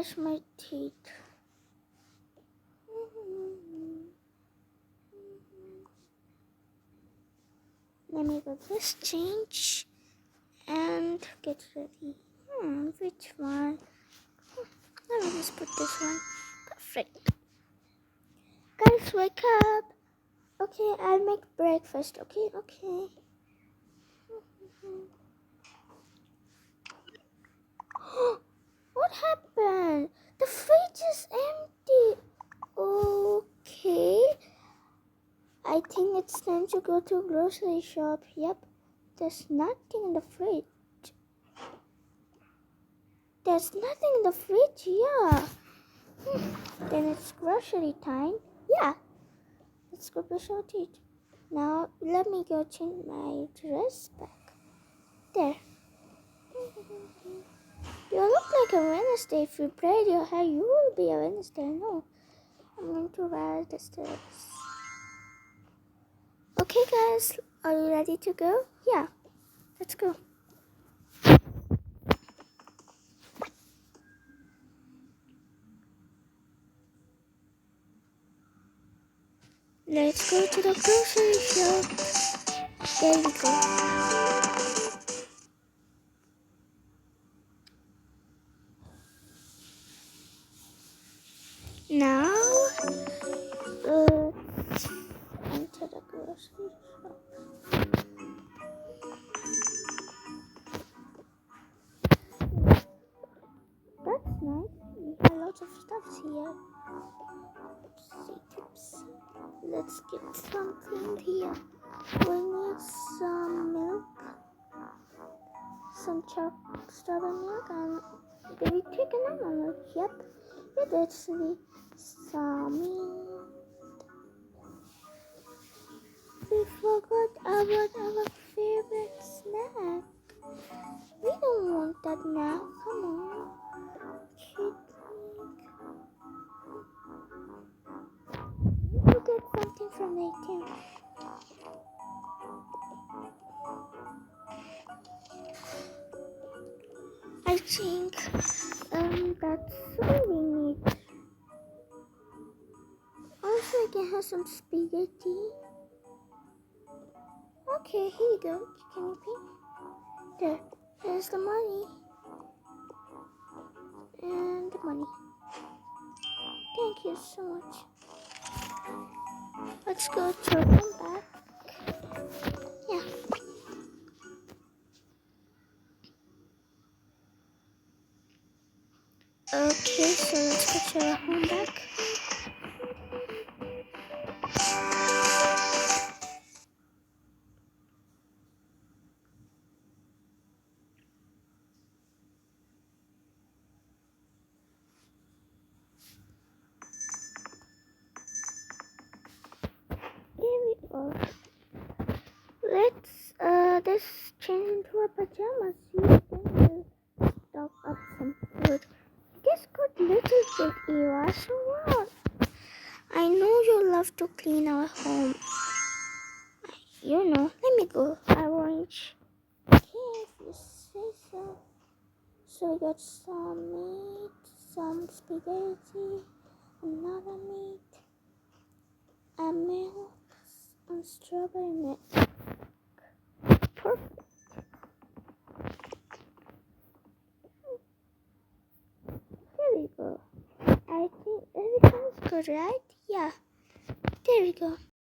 brush my teeth. Let me go just change and get ready. Which one? Let me just put this one. Perfect. Guys, wake up. Okay, I'll make breakfast. Okay. What happened? The fridge is empty. Okay. I think it's time to go to a grocery shop. Yep. There's nothing in the fridge. There's nothing in the fridge, yeah. Then it's grocery time. Yeah. Let's go brush our teeth. Now, let me go change my dress back. There. You look like a Wednesday. If you braid your hair, you will be a Wednesday. No. I'm going to wear this dress. Okay, guys. Are you ready to go? Yeah. Let's go. Let's go to the grocery shop. There we go. Now, let's enter the grocery shop. That's nice. We have lots of stuff here. Let's get something here. We need some milk, some chopped strawberry milk, and baby chicken and milk. Yep, it actually some meat. We forgot about our favorite snack. We don't want that now. Come on. You get something from ATM. I think that's all we need. Also, I can have some spaghetti. Okay, here you go. Can you pay? There's the money. And the money. Thank you so much. Let's go to our home back. Yeah. Okay, so let's go to our home back. Here we go. Let's change into our pajamas. Then we'll stock up some food. This got little bit Eva, so what? I know you love to clean our home. You know, let me go. Orange. Okay, if you say so. So we got some meat, some spaghetti, another meat, a milk, and strawberry milk. Perfect. There we go. I think everything's good, right? Yeah. There we go.